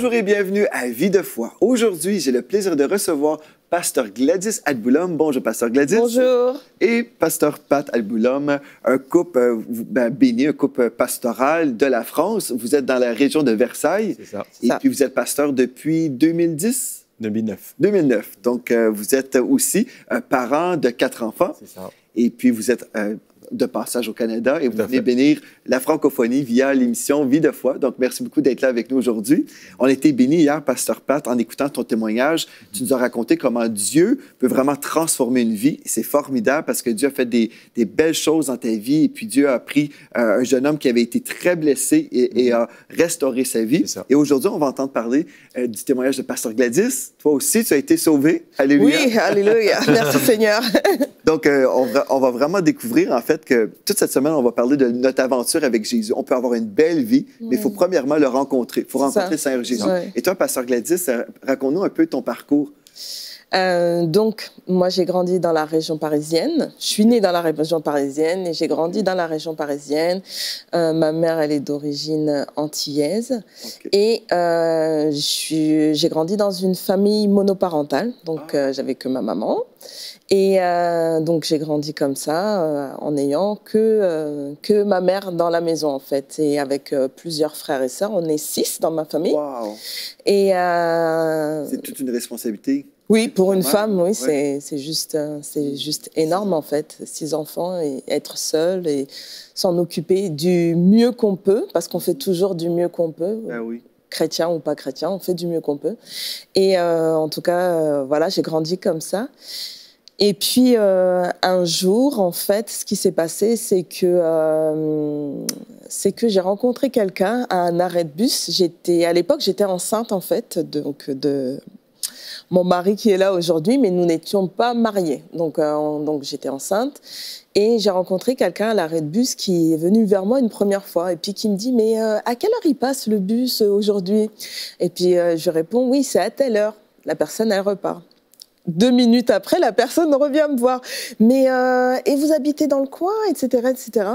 Bonjour et bienvenue à Vie de foi. Aujourd'hui, j'ai le plaisir de recevoir Pasteur Gladys Adboulom. Bonjour, Pasteur Gladys. Bonjour. Et Pasteur Pat Adboulom, un couple béni, un couple pastoral de la France. Vous êtes dans la région de Versailles. C'est ça. Et puis, vous êtes pasteur depuis 2010? 2009. 2009. Donc, vous êtes aussi parent de 4 enfants. C'est ça. Et puis, vous êtes de passage au Canada et vous venez bénir la francophonie via l'émission Vie de foi. Donc, merci beaucoup d'être là avec nous aujourd'hui. On a été bénis hier, Pasteur Pat, en écoutant ton témoignage. Tu nous as raconté comment Dieu peut vraiment transformer une vie. C'est formidable parce que Dieu a fait des belles choses dans ta vie et puis Dieu a pris un jeune homme qui avait été très blessé et a restauré sa vie. Et aujourd'hui, on va entendre parler du témoignage de Pasteur Gladys. Toi aussi, tu as été sauvé. Alléluia. Oui, alléluia. Merci Seigneur. Donc, on va vraiment découvrir, en fait, que toute cette semaine, on va parler de notre aventure avec Jésus. On peut avoir une belle vie, mais il faut premièrement le rencontrer. Il faut rencontrer le Seigneur Jésus. Ouais. Et toi, Pasteur Gladys, raconte-nous un peu ton parcours. Donc, moi, j'ai grandi dans la région parisienne. Je suis née dans la région parisienne et j'ai grandi dans la région parisienne. Ma mère, elle est d'origine antillaise. Et j'ai grandi dans une famille monoparentale. Donc, j'avais que ma maman. Et donc, j'ai grandi comme ça, en n'ayant que ma mère dans la maison, en fait. Et avec plusieurs frères et sœurs. On est 6 dans ma famille. Wow. Et c'est toute une responsabilité. Oui, pour une femme, oui, ouais. C'est juste énorme, en fait. 6 enfants et être seule et s'en occuper du mieux qu'on peut, parce qu'on fait toujours du mieux qu'on peut. Oui. Chrétien ou pas chrétien, on fait du mieux qu'on peut. Et en tout cas, voilà, j'ai grandi comme ça. Et puis, un jour, en fait, ce qui s'est passé, c'est que j'ai rencontré quelqu'un à un arrêt de bus. À l'époque, j'étais enceinte, en fait, donc de mon mari qui est là aujourd'hui, mais nous n'étions pas mariés. Donc j'étais enceinte. Et j'ai rencontré quelqu'un à l'arrêt de bus qui est venu vers moi une première fois et puis qui me dit « Mais à quelle heure il passe le bus aujourd'hui ?» Et puis je réponds « Oui, c'est à telle heure. » La personne, elle repart. 2 minutes après, la personne revient me voir. Mais et vous habitez dans le coin, etc., etc.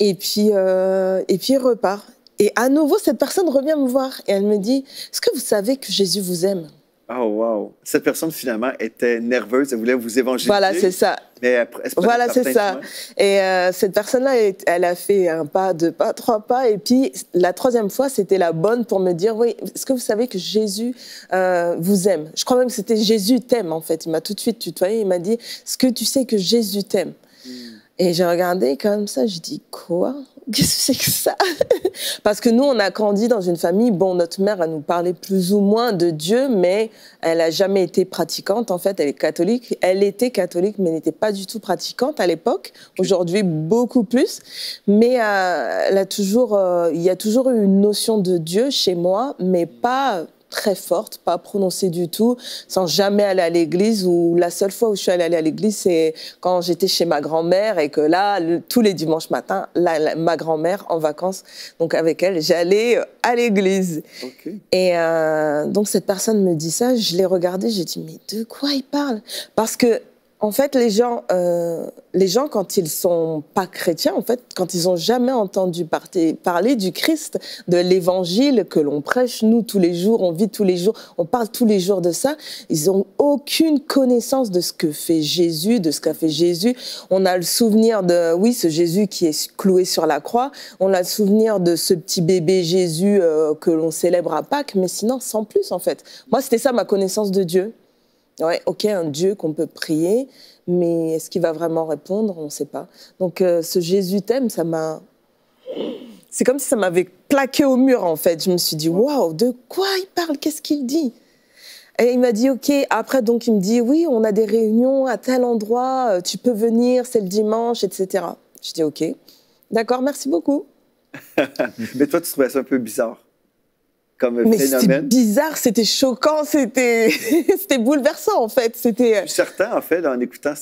Et puis il repart. Et à nouveau, cette personne revient me voir et elle me dit « Est-ce que vous savez que Jésus vous aime ?» Oh, wow! Cette personne, finalement, était nerveuse. Elle voulait vous évangéliser. Voilà, c'est ça. Mais voilà, c'est ça. Et cette personne-là, elle a fait 1 pas, 2 pas, 3 pas. Et puis, la 3e fois, c'était la bonne pour me dire, oui, est-ce que vous savez que Jésus vous aime? Je crois même que c'était Jésus t'aime, en fait. Il m'a tout de suite tutoyé. Il m'a dit, est-ce que tu sais que Jésus t'aime? Et j'ai regardé comme ça, je dis, quoi? Qu'est-ce que c'est que ça? Parce que nous, on a grandi dans une famille, bon, notre mère, elle nous parlait plus ou moins de Dieu, mais elle n'a jamais été pratiquante. En fait, elle est catholique. Elle était catholique, mais n'était pas du tout pratiquante à l'époque. Aujourd'hui, beaucoup plus. Mais il y a toujours eu une notion de Dieu chez moi, mais pas très forte, pas prononcée du tout, sans jamais aller à l'église. Ou la seule fois où je suis allée à l'église, c'est quand j'étais chez ma grand-mère et que là, tous les dimanches matins, ma grand-mère en vacances, donc avec elle, j'allais à l'église. Et donc cette personne me dit ça, je l'ai regardé, j'ai dit mais de quoi il parle? Parce que en fait, les gens, quand ils sont pas chrétiens, en fait, quand ils ont jamais entendu parler du Christ, de l'évangile que l'on prêche, nous, tous les jours, on vit tous les jours, on parle tous les jours de ça, ils ont aucune connaissance de ce que fait Jésus, de ce qu'a fait Jésus. On a le souvenir de, oui, ce Jésus qui est cloué sur la croix, on a le souvenir de ce petit bébé Jésus que l'on célèbre à Pâques, mais sinon, sans plus, en fait. Moi, c'était ça, ma connaissance de Dieu. Ouais, ok, un Dieu qu'on peut prier, mais est-ce qu'il va vraiment répondre? On ne sait pas. Donc, ce Jésus t'aime, ça m'a... C'est comme si ça m'avait plaqué au mur, en fait. Je me suis dit, waouh, de quoi il parle? Qu'est-ce qu'il dit? Et il m'a dit, ok. Après, donc, il me dit, oui, on a des réunions à tel endroit, tu peux venir, c'est le dimanche, etc. Je dis, ok. D'accord, merci beaucoup. Mais toi, tu trouvais ça un peu bizarre? Mais c'était bizarre, c'était choquant, c'était bouleversant en fait. Je suis certain, en fait, en écoutant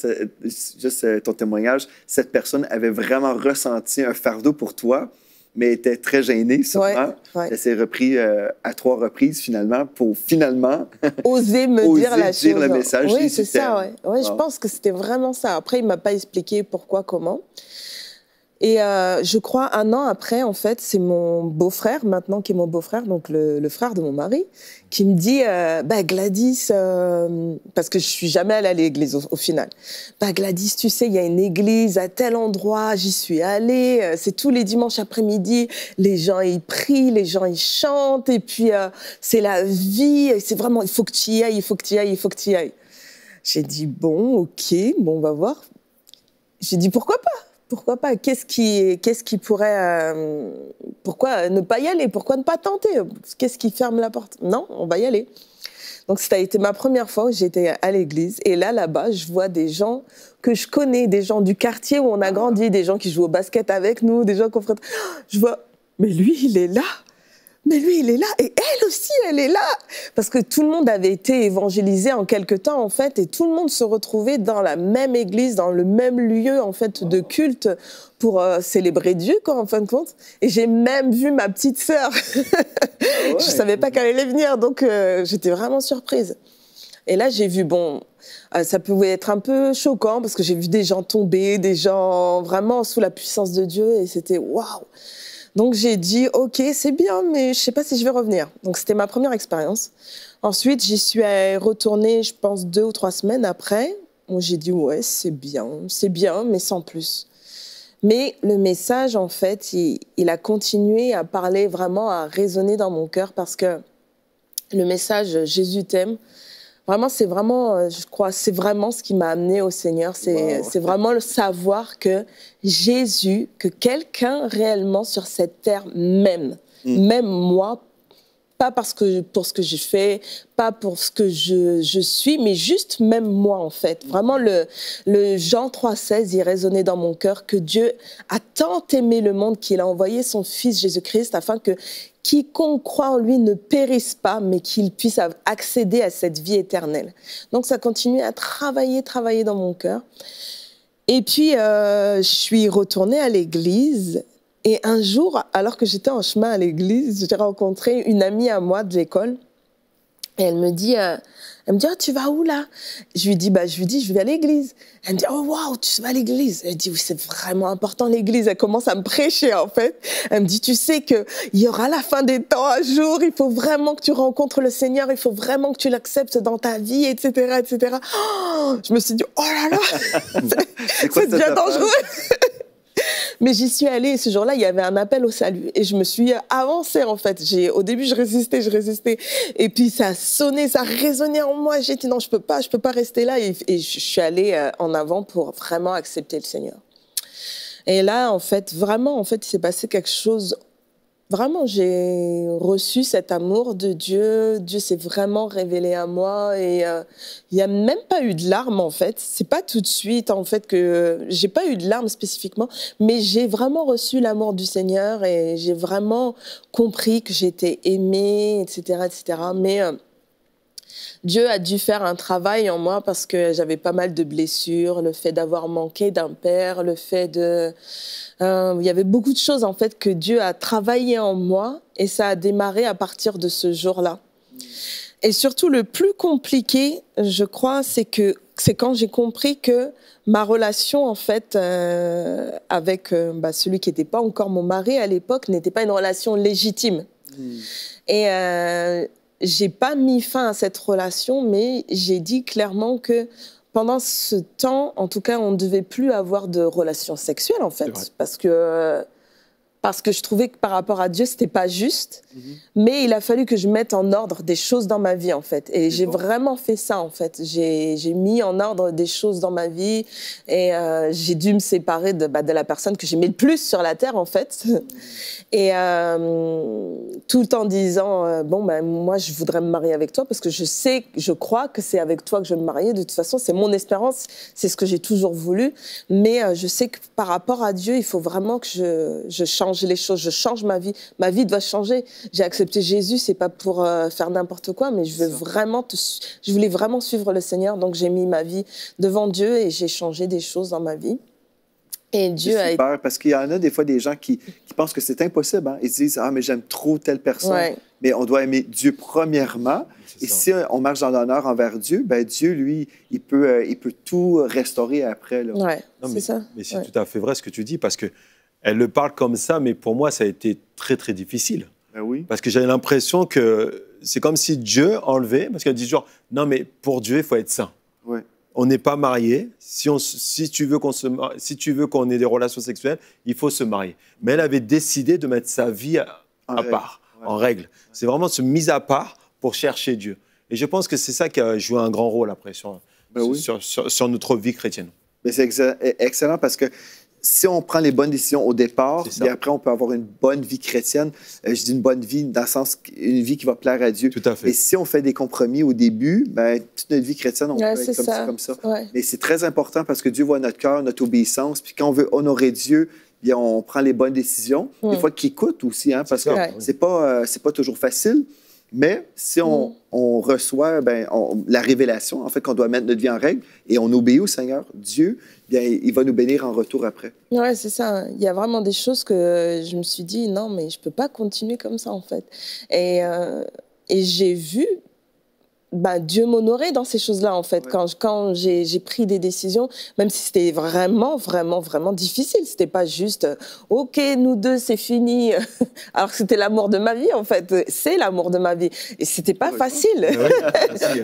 juste ton témoignage, cette personne avait vraiment ressenti un fardeau pour toi, mais était très gênée, sûrement. Elle s'est repris à 3 reprises, finalement, pour finalement oser me dire la chose. Dire le message. Oui, c'est ça, ouais. Je pense que c'était vraiment ça. Après, il ne m'a pas expliqué pourquoi, comment. Et je crois 1 an après, en fait, c'est mon beau-frère, maintenant qui est mon beau-frère, donc le frère de mon mari, qui me dit bah Gladys, parce que je suis jamais allée à l'église au final. Bah Gladys, tu sais, il y a une église à tel endroit, j'y suis allée. C'est tous les dimanches après-midi, les gens ils prient, les gens ils chantent, et puis c'est la vie. C'est vraiment, il faut que tu y ailles, il faut que tu y ailles, il faut que tu y ailles. J'ai dit bon, ok, bon, on va voir. J'ai dit pourquoi pas. Pourquoi pas? Qu'est-ce qui pourrait... pourquoi ne pas y aller? Pourquoi ne pas tenter? Qu'est-ce qui ferme la porte? Non, on va y aller. Donc, ça a été ma première fois où j'étais à l'église. Et là-bas, je vois des gens que je connais, des gens du quartier où on a grandi, des gens qui jouent au basket avec nous, des gens qu'on ferait... Je vois, mais lui, il est là. Mais lui, il est là, et elle aussi, elle est là. Parce que tout le monde avait été évangélisé en quelque temps, en fait, et tout le monde se retrouvait dans la même église, dans le même lieu, en fait, de culte pour célébrer Dieu, quoi, en fin de compte. Et j'ai même vu ma petite sœur. Ouais. Je savais pas qu'elle allait venir, donc j'étais vraiment surprise. Et là, j'ai vu, bon, ça pouvait être un peu choquant, parce que j'ai vu des gens tomber, des gens vraiment sous la puissance de Dieu, et c'était waouh. Donc j'ai dit, ok, c'est bien, mais je sais pas si je vais revenir. Donc c'était ma première expérience. Ensuite, j'y suis retournée, je pense, 2 ou 3 semaines après, où j'ai dit, ouais, c'est bien, mais sans plus. Mais le message, en fait, il a continué à parler vraiment, à résonner dans mon cœur, parce que le message « Jésus t'aime », vraiment, c'est vraiment, je crois, c'est vraiment ce qui m'a amené au Seigneur. C'est vraiment le savoir que Jésus, que quelqu'un réellement sur cette terre m'aime. Même moi, pas pour ce que je fais, pas pour ce que je suis, mais juste même moi, en fait. Vraiment, le Jean 3,16, il résonnait dans mon cœur que Dieu a tant aimé le monde qu'il a envoyé son Fils Jésus-Christ afin que quiconque croit en lui ne périsse pas, mais qu'il puisse accéder à cette vie éternelle. Donc, ça continue à travailler dans mon cœur. Et puis, je suis retournée à l'église. Et un jour, alors que j'étais en chemin à l'église, j'ai rencontré une amie à moi de l'école. Et elle me dit, oh, tu vas où là? Je lui dis, je vais à l'église. Elle me dit, oh waouh, tu vas à l'église? Elle dit, oui, c'est vraiment important l'église. Elle commence à me prêcher en fait. Elle me dit, tu sais qu'il y aura la fin des temps un jour, il faut vraiment que tu rencontres le Seigneur, il faut vraiment que tu l'acceptes dans ta vie, etc., etc. Oh, je me suis dit, oh là là, c'est déjà dangereux. Mais j'y suis allée et ce jour-là, il y avait un appel au salut. Et je me suis avancée, en fait. Au début, je résistais. Et puis, ça sonnait, ça résonnait en moi. J'ai dit, non, je peux pas rester là. Et je suis allée en avant pour vraiment accepter le Seigneur. Et là, en fait, vraiment, il s'est passé quelque chose. Vraiment, j'ai reçu cet amour de Dieu. Dieu s'est vraiment révélé à moi et il n'y a même pas eu de larmes, en fait. C'est pas tout de suite, en fait, que j'ai pas eu de larmes spécifiquement, mais j'ai vraiment reçu l'amour du Seigneur et j'ai vraiment compris que j'étais aimée, etc., etc. Mais Dieu a dû faire un travail en moi parce que j'avais pas mal de blessures, le fait d'avoir manqué d'un père, le fait de... il y avait beaucoup de choses en fait que Dieu a travaillé en moi et ça a démarré à partir de ce jour-là. Et surtout le plus compliqué, je crois, c'est quand j'ai compris que ma relation en fait avec celui qui n'était pas encore mon mari à l'époque n'était pas une relation légitime. Et j'ai pas mis fin à cette relation, mais j'ai dit clairement que pendant ce temps, en tout cas, on ne devait plus avoir de relations sexuelles, en fait, parce que je trouvais que par rapport à Dieu, c'était pas juste. Mais il a fallu que je mette en ordre des choses dans ma vie, en fait. Et j'ai vraiment fait ça, en fait. J'ai mis en ordre des choses dans ma vie et j'ai dû me séparer de la personne que j'aimais le plus sur la terre, en fait. Et tout en disant, moi, je voudrais me marier avec toi parce que je crois que c'est avec toi que je vais me marier. De toute façon, c'est mon espérance, c'est ce que j'ai toujours voulu. Mais je sais que par rapport à Dieu, il faut vraiment que je change les choses, je change ma vie. Ma vie doit changer. J'ai accepté Jésus, c'est pas pour faire n'importe quoi, mais je voulais vraiment suivre le Seigneur, donc j'ai mis ma vie devant Dieu et j'ai changé des choses dans ma vie. Et Dieu a super, parce qu'il y en a des fois des gens qui pensent que c'est impossible. Hein? Ils se disent, ah, mais j'aime trop telle personne. Ouais. Mais on doit aimer Dieu premièrement. Et si on marche dans l'honneur envers Dieu, Dieu, lui, il peut tout restaurer après. Oui, c'est ça. Mais c'est tout à fait vrai ce que tu dis, parce que elle le parle comme ça, mais pour moi, ça a été très, très difficile. Ben oui. Parce que j'avais l'impression que c'est comme si Dieu enlevait, parce qu'elle dit toujours, non, mais pour Dieu, il faut être saint. Ouais. On n'est pas mariés. Si tu veux qu'on ait des relations sexuelles, il faut se marier. Mais elle avait décidé de mettre sa vie à part, en règle. C'est vraiment se mise à part pour chercher Dieu. Et je pense que c'est ça qui a joué un grand rôle après sur notre vie chrétienne. Mais c'est excellent parce que si on prend les bonnes décisions au départ, et après on peut avoir une bonne vie chrétienne, je dis une bonne vie dans le sens une vie qui va plaire à Dieu. Tout à fait. Et si on fait des compromis au début, ben, toute notre vie chrétienne, on peut être comme ça. Ouais. Mais c'est très important parce que Dieu voit notre cœur, notre obéissance. Puis quand on veut honorer Dieu, bien, on prend les bonnes décisions. Des fois, qu'il écoute aussi, hein, parce que c'est pas toujours facile. Mais si on reçoit la révélation, en fait, qu'on doit mettre notre vie en règle et on obéit au Seigneur, Dieu, bien, il va nous bénir en retour après. Ouais, c'est ça. Il y a vraiment des choses que je me suis dit, non, mais je peux pas continuer comme ça, en fait. Et j'ai vu Dieu m'honorer dans ces choses-là, en fait. Ouais. Quand j'ai pris des décisions, même si c'était vraiment, vraiment, vraiment difficile. C'était pas juste, OK, nous deux, c'est fini. Alors que c'était l'amour de ma vie, en fait. C'est l'amour de ma vie. Et c'était pas facile.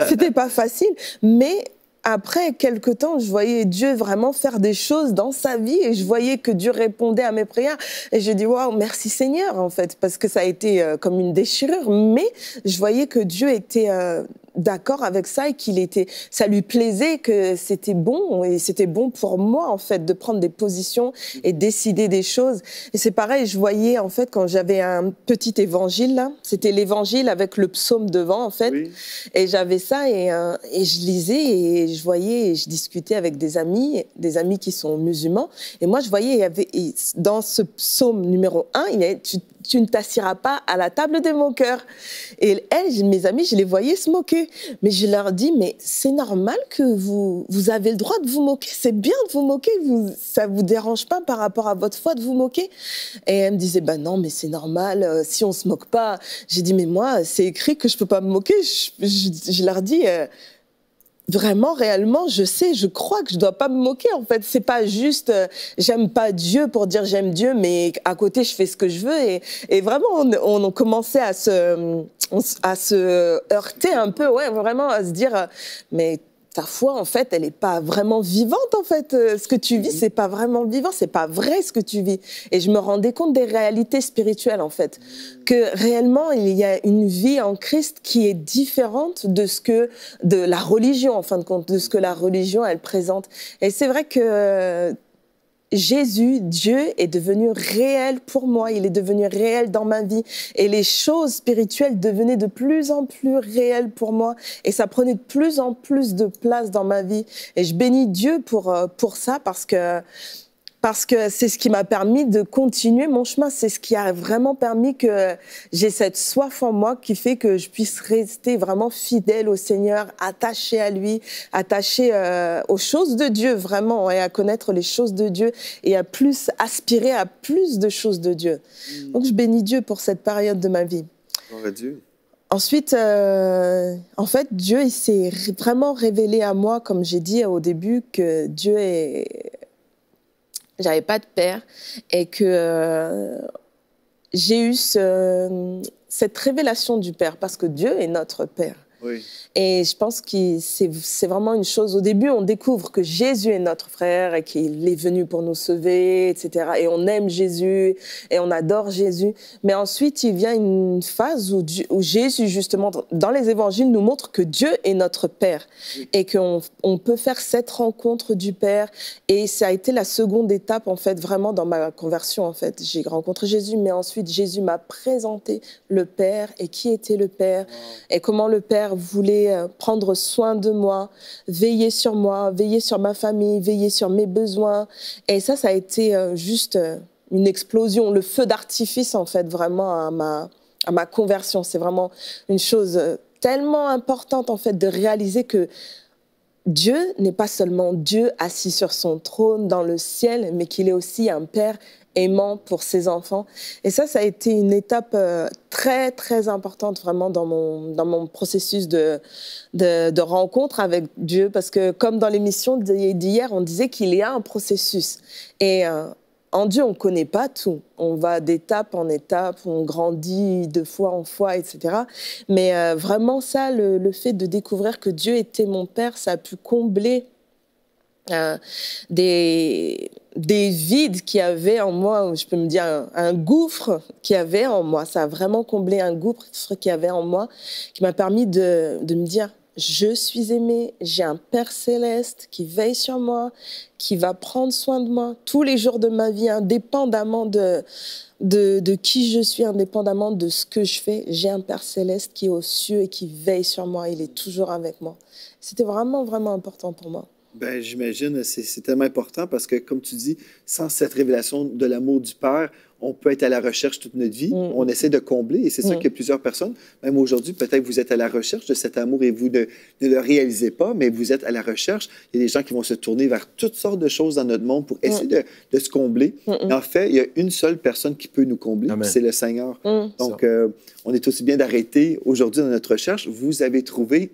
C'était pas facile. Mais après quelque temps, je voyais Dieu vraiment faire des choses dans sa vie et je voyais que Dieu répondait à mes prières. Et je dis, waouh, merci Seigneur, en fait, parce que ça a été comme une déchirure. Mais je voyais que Dieu était d'accord avec ça et ça lui plaisait, que c'était bon et c'était bon pour moi, en fait, de prendre des positions et décider des choses. Et c'est pareil, je voyais, en fait, quand j'avais un petit évangile, là, c'était l'évangile avec le psaume devant, en fait. Oui. Et j'avais ça et je lisais et je voyais et je discutais avec des amis qui sont musulmans. Et moi, je voyais, dans ce psaume numéro 1, tu ne t'assiras pas à la table des moqueurs. Et mes amis, je les voyais se moquer. Mais je leur dis, mais c'est normal que vous avez le droit de vous moquer. C'est bien de vous moquer. Ça ne vous dérange pas par rapport à votre foi de vous moquer. Et elles me disaient, non, mais c'est normal. Si on ne se moque pas. J'ai dit, mais moi, c'est écrit que je ne peux pas me moquer. Je leur dis... Vraiment, réellement, je crois que je dois pas me moquer. En fait, c'est pas juste j'aime pas Dieu pour dire j'aime Dieu, mais à côté je fais ce que je veux. Et vraiment, on commençait à se heurter un peu, ouais, vraiment à se dire mais ta foi, en fait, elle n'est pas vraiment vivante, en fait. Ce que tu vis, c'est pas vraiment vivant, c'est pas vrai ce que tu vis. Et je me rendais compte des réalités spirituelles, en fait. Que réellement, il y a une vie en Christ qui est différente de la religion, en fin de compte, de ce que la religion, elle présente. Et c'est vrai que Jésus, Dieu, est devenu réel pour moi. Il est devenu réel dans ma vie. Et les choses spirituelles devenaient de plus en plus réelles pour moi. Et ça prenait de plus en plus de place dans ma vie. Et je bénis Dieu pour ça parce que c'est ce qui m'a permis de continuer mon chemin. C'est ce qui a vraiment permis que j'ai cette soif en moi qui fait que je puisse rester vraiment fidèle au Seigneur, attachée à lui, attachée aux choses de Dieu, vraiment, et à connaître les choses de Dieu et à aspirer à plus de choses de Dieu. Donc, je bénis Dieu pour cette période de ma vie. Gloire à Dieu. Ensuite, en fait, Dieu, il s'est vraiment révélé à moi, comme j'ai dit au début, que Dieu est... J'avais pas de père et que j'ai eu cette révélation du Père parce que Dieu est notre Père. Oui. Et je pense que c'est vraiment une chose. Au début, on découvre que Jésus est notre frère et qu'il est venu pour nous sauver, etc. Et on aime Jésus et on adore Jésus. Mais ensuite, il vient une phase où Jésus, justement, dans les évangiles, nous montre que Dieu est notre Père et qu'on peut faire cette rencontre du Père. Et ça a été la seconde étape, en fait, vraiment dans ma conversion, en fait. J'ai rencontré Jésus, mais ensuite, Jésus m'a présenté le Père et qui était le Père et comment le Père voulait prendre soin de moi, veiller sur ma famille, veiller sur mes besoins. Et ça a été juste une explosion, le feu d'artifice, en fait, vraiment à ma conversion. C'est vraiment une chose tellement importante, en fait, de réaliser que Dieu n'est pas seulement Dieu assis sur son trône dans le ciel, mais qu'il est aussi un Père aimant pour ses enfants. Et ça a été une étape très, très importante vraiment dans mon processus de rencontre avec Dieu. Parce que comme dans l'émission d'hier, on disait qu'il y a un processus. Et en Dieu, on ne connaît pas tout. On va d'étape en étape, on grandit de foi en foi, etc. Mais vraiment ça, le fait de découvrir que Dieu était mon Père, ça a pu combler des vides qu'il y avait en moi, ou je peux me dire un gouffre qu'il y avait en moi. Ça a vraiment comblé un gouffre qu'il y avait en moi, qui m'a permis de me dire, je suis aimée, j'ai un Père céleste qui veille sur moi, qui va prendre soin de moi tous les jours de ma vie, indépendamment de qui je suis, indépendamment de ce que je fais. J'ai un Père céleste qui est aux cieux et qui veille sur moi. Il est toujours avec moi. C'était vraiment, vraiment important pour moi. Ben, j'imagine, c'est tellement important parce que, comme tu dis, sans cette révélation de l'amour du Père, on peut être à la recherche toute notre vie. On essaie de combler et c'est ça que plusieurs personnes, même aujourd'hui, peut-être vous êtes à la recherche de cet amour et vous ne le réalisez pas, mais vous êtes à la recherche. Il y a des gens qui vont se tourner vers toutes sortes de choses dans notre monde pour essayer de se combler. En fait, il y a une seule personne qui peut nous combler, c'est le Seigneur. Donc, on est aussi bien d'arrêter aujourd'hui dans notre recherche. Vous avez trouvé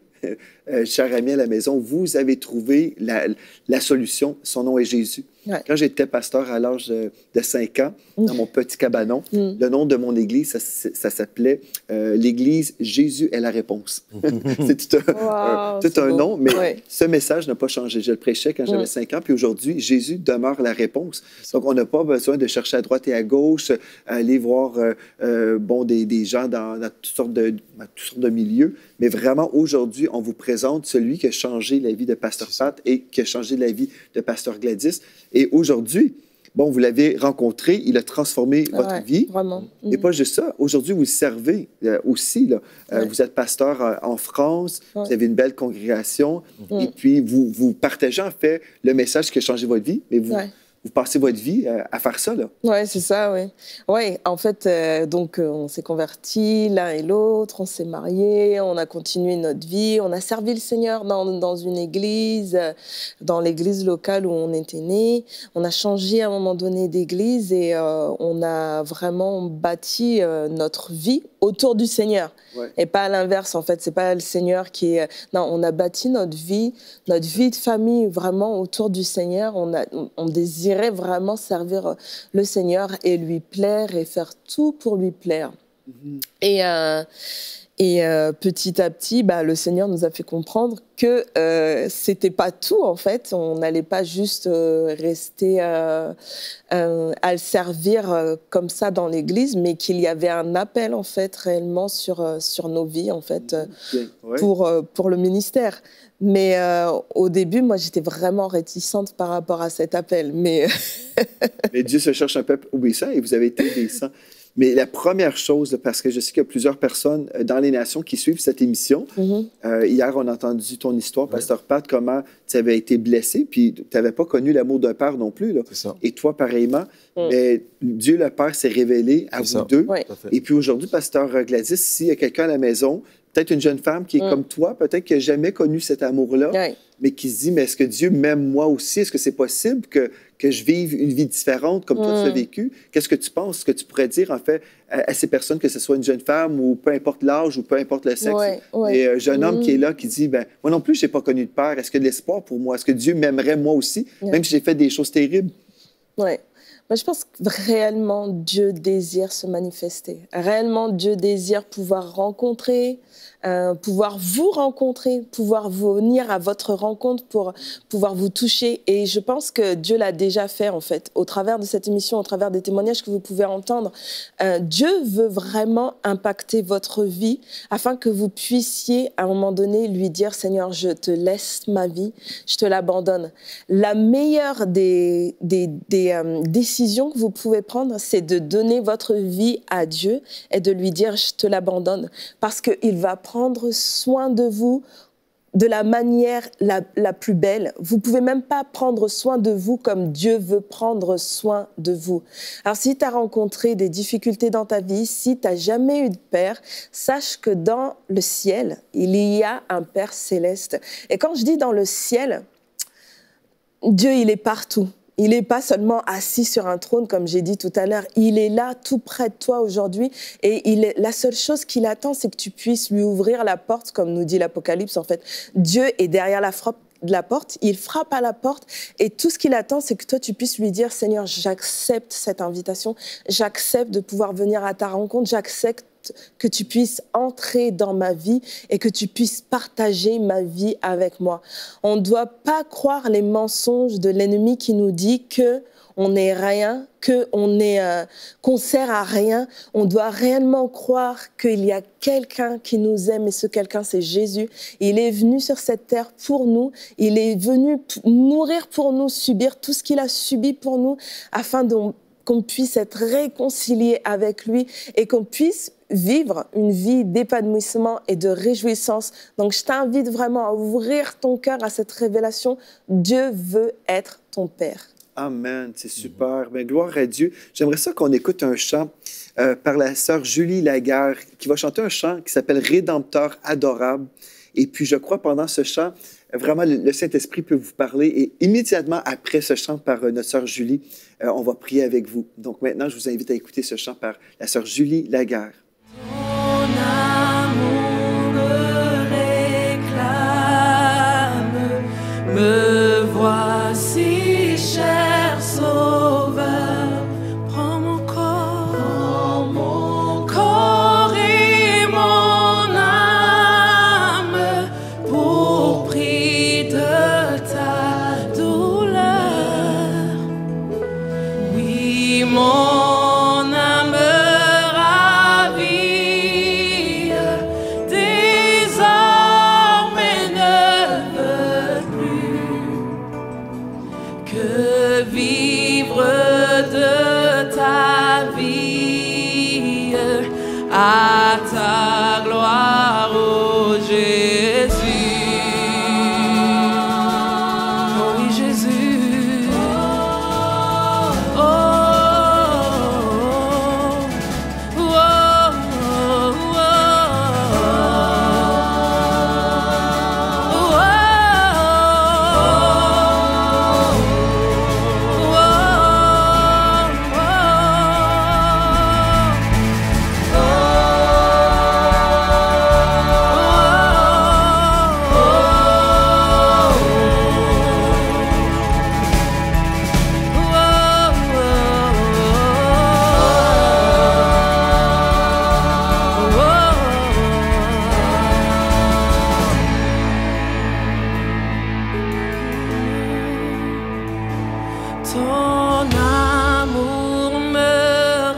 cher ami à la maison, vous avez trouvé la solution. Son nom est Jésus. Ouais. Quand j'étais pasteur à l'âge de 5 ans, dans mon petit cabanon, le nom de mon église, ça s'appelait l'église Jésus est la réponse. C'est tout un nom, mais ce message n'a pas changé. Je le prêchais quand j'avais 5 ans, puis aujourd'hui, Jésus demeure la réponse. Donc, on n'a pas besoin de chercher à droite et à gauche, aller voir des gens dans toutes sortes de milieux, mais vraiment, aujourd'hui, on vous présente celui qui a changé la vie de Pasteur Pat et qui a changé la vie de Pasteur Gladys. Et aujourd'hui, bon, vous l'avez rencontré, il a transformé votre vie. Vraiment. Et pas juste ça, aujourd'hui, vous le servez aussi. Là. Vous êtes pasteur en France, vous avez une belle congrégation, et puis vous partagez en fait le message qui a changé votre vie, mais vous passez votre vie à faire ça, là. Oui, c'est ça, oui. Oui, en fait, on s'est convertis l'un et l'autre, on s'est mariés, on a continué notre vie, on a servi le Seigneur dans une église, dans l'église locale où on était nés. On a changé à un moment donné d'église et on a vraiment bâti notre vie autour du Seigneur. Ouais. Et pas à l'inverse, en fait. C'est pas le Seigneur qui est... Non, on a bâti notre vie de famille vraiment autour du Seigneur. On désirait vraiment servir le Seigneur et lui plaire et faire tout pour lui plaire. Et petit à petit, le Seigneur nous a fait comprendre que c'était pas tout, en fait. On n'allait pas juste rester à le servir comme ça dans l'Église, mais qu'il y avait un appel, en fait, réellement sur nos vies, en fait, pour le ministère. Mais au début, moi, j'étais vraiment réticente par rapport à cet appel. Mais Dieu se cherche un peuple obéissant et vous avez été obéissant. Mais la première chose, parce que je sais qu'il y a plusieurs personnes dans les nations qui suivent cette émission, hier, on a entendu ton histoire, Pasteur Pat, comment tu avais été blessé, puis tu n'avais pas connu l'amour d'un père non plus. Là. Et toi, pareillement. Mais Dieu, le Père, s'est révélé à vous deux. Et puis aujourd'hui, Pasteur Gladys, s'il y a quelqu'un à la maison, peut-être une jeune femme qui est comme toi, peut-être qui n'a jamais connu cet amour-là, mais qui se dit, mais est-ce que Dieu m'aime moi aussi? Est-ce que c'est possible que je vive une vie différente comme toi tu as vécu? Qu'est-ce que tu penses que tu pourrais dire, en fait, à ces personnes, que ce soit une jeune femme ou peu importe l'âge ou peu importe le sexe, et un jeune homme qui est là, qui dit, moi non plus, je n'ai pas connu de père. Est-ce qu'il y a de l'espoir pour moi? Est-ce que Dieu m'aimerait moi aussi, même si j'ai fait des choses terribles? Oui. Moi, je pense que réellement, Dieu désire se manifester. Réellement, Dieu désire pouvoir rencontrer, pouvoir vous rencontrer, pouvoir venir à votre rencontre pour pouvoir vous toucher. Et je pense que Dieu l'a déjà fait, en fait, au travers de cette émission, au travers des témoignages que vous pouvez entendre. Dieu veut vraiment impacter votre vie afin que vous puissiez, à un moment donné, lui dire, Seigneur, je te laisse ma vie, je te l'abandonne. La meilleure des décisions que vous pouvez prendre, c'est de donner votre vie à Dieu et de lui dire, je te l'abandonne, parce qu'il va prendre soin de vous de la manière la plus belle. Vous ne pouvez même pas prendre soin de vous comme Dieu veut prendre soin de vous. Alors, si tu as rencontré des difficultés dans ta vie, si tu n'as jamais eu de père, sache que dans le ciel, il y a un Père céleste. Et quand je dis dans le ciel, Dieu, il est partout. Il n'est pas seulement assis sur un trône, comme j'ai dit tout à l'heure. Il est là, tout près de toi aujourd'hui. Et la seule chose qu'il attend, c'est que tu puisses lui ouvrir la porte, comme nous dit l'Apocalypse. En fait, Dieu est derrière de la porte, il frappe à la porte et tout ce qu'il attend, c'est que toi, tu puisses lui dire, Seigneur, j'accepte cette invitation, j'accepte de pouvoir venir à ta rencontre, j'accepte que tu puisses entrer dans ma vie et que tu puisses partager ma vie avec moi. On ne doit pas croire les mensonges de l'ennemi qui nous dit que on n'est rien, qu'on sert à rien. On doit réellement croire qu'il y a quelqu'un qui nous aime et ce quelqu'un, c'est Jésus. Il est venu sur cette terre pour nous. Il est venu mourir pour nous, subir tout ce qu'il a subi pour nous afin qu'on puisse être réconciliés avec lui et qu'on puisse vivre une vie d'épanouissement et de réjouissance. Donc, je t'invite vraiment à ouvrir ton cœur à cette révélation. Dieu veut être ton Père. Amen, c'est super. Bien, gloire à Dieu. J'aimerais ça qu'on écoute un chant par la sœur Julie Lagarde qui va chanter un chant qui s'appelle « Rédempteur adorable ». Et puis, je crois, pendant ce chant, vraiment, le Saint-Esprit peut vous parler. Et immédiatement après ce chant par notre sœur Julie, on va prier avec vous. Donc maintenant, je vous invite à écouter ce chant par la sœur Julie Lagarde. Ton amour me réclame, me voici, cher Sauveur. Prends mon corps et mon âme pour prix de ta douleur. Oui, mon âme ravie, désormais ne veut plus que vivre de ta vie à ta gloire, ô Jésus. Oh oui, Jésus. Oh, oh, ton amour me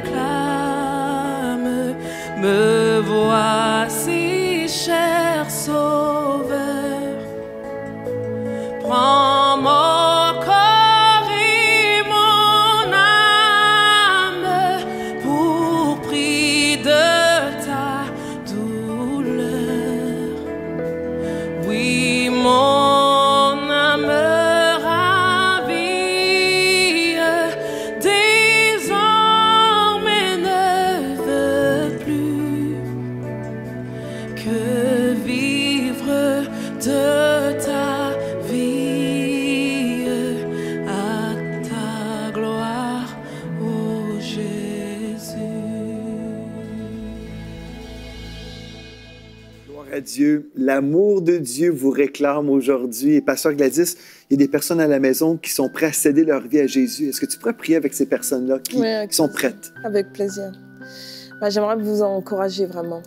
réclame, me voici, cher Sauveur. Prends mon corps et mon âme pour prix de ta douleur. Oui, mon âme ravie, désormais ne veut plus que vivre de ta vie à ta gloire, ô Jésus. Gloire à Dieu. L'amour de Dieu vous réclame aujourd'hui. Et Pasteur Gladys, il y a des personnes à la maison qui sont prêtes à céder leur vie à Jésus. Est-ce que tu pourrais prier avec ces personnes-là qui sont prêtes? Avec plaisir. J'aimerais vous encourager vraiment.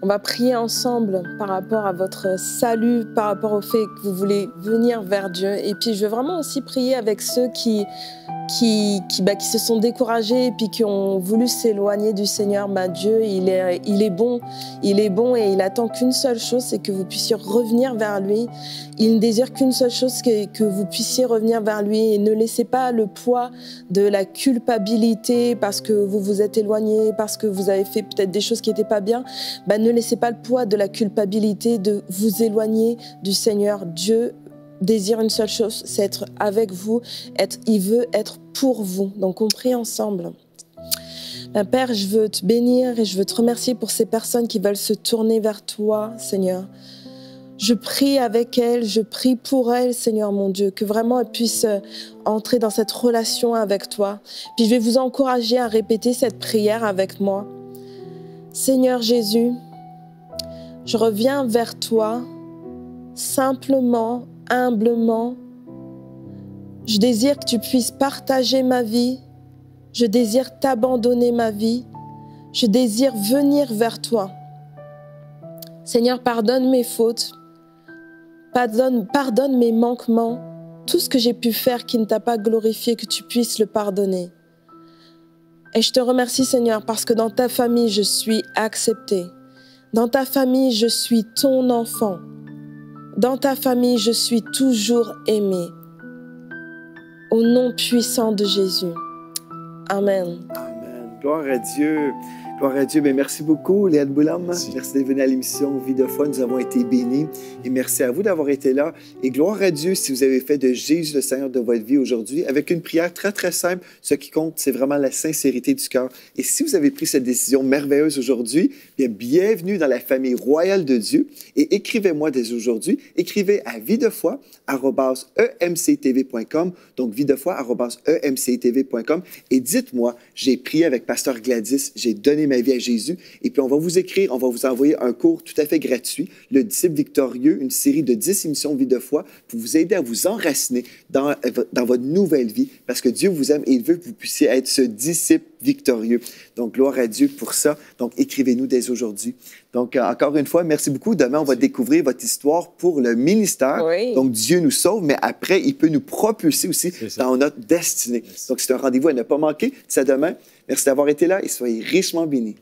On va prier ensemble par rapport à votre salut, par rapport au fait que vous voulez venir vers Dieu. Et puis, je veux vraiment aussi prier avec ceux qui se sont découragés et puis qui ont voulu s'éloigner du Seigneur. Dieu, il est bon et il attend qu'une seule chose, c'est que vous puissiez revenir vers lui. Il ne désire qu'une seule chose, que vous puissiez revenir vers lui et ne laissez pas le poids de la culpabilité parce que vous vous êtes éloigné, parce que vous avez fait peut-être des choses qui n'étaient pas bien. Ne laissez pas le poids de la culpabilité de vous éloigner du Seigneur. Dieu désire une seule chose, c'est être avec vous. Il veut être pour vous. Donc on prie ensemble. Père, je veux te bénir et je veux te remercier pour ces personnes qui veulent se tourner vers toi, Seigneur. Je prie avec elles, je prie pour elles, Seigneur mon Dieu, que vraiment elles puissent entrer dans cette relation avec toi. Puis je vais vous encourager à répéter cette prière avec moi. Seigneur Jésus, je reviens vers toi simplement, humblement. Je désire que tu puisses partager ma vie. Je désire t'abandonner ma vie. Je désire venir vers toi. Seigneur, pardonne mes fautes. Pardonne mes manquements. Tout ce que j'ai pu faire qui ne t'a pas glorifié, que tu puisses le pardonner. Et je te remercie, Seigneur, parce que dans ta famille, je suis acceptée. Dans ta famille, je suis ton enfant. Dans ta famille, je suis toujours aimée. Au nom puissant de Jésus. Amen. Amen. Gloire à Dieu. Gloire à Dieu. Bien, merci beaucoup, Léa de Boulam. Merci d'être venu à l'émission Vie de foi. Nous avons été bénis. Et merci à vous d'avoir été là. Et gloire à Dieu si vous avez fait de Jésus le Seigneur de votre vie aujourd'hui avec une prière très, très simple. Ce qui compte, c'est vraiment la sincérité du cœur. Et si vous avez pris cette décision merveilleuse aujourd'hui, bien, bienvenue dans la famille royale de Dieu. Et écrivez-moi dès aujourd'hui. Écrivez à videfoi@emctv.com. Donc, videfoi@emctv.com. Et dites-moi, j'ai prié avec Pasteur Gladys, j'ai donné ma vie à Jésus. Et puis, on va vous écrire, on va vous envoyer un cours tout à fait gratuit, Le Disciple Victorieux, une série de 10 émissions Vie de foi pour vous aider à vous enraciner dans votre nouvelle vie parce que Dieu vous aime et il veut que vous puissiez être ce disciple victorieux. Donc, gloire à Dieu pour ça. Donc, écrivez-nous dès aujourd'hui. Donc, encore une fois, merci beaucoup. Demain, on va découvrir votre histoire pour le ministère. Oui. Donc, Dieu nous sauve, mais après, il peut nous propulser aussi dans notre destinée. Donc, c'est un rendez-vous à ne pas manquer. C'est à demain. Merci d'avoir été là et soyez richement bénis.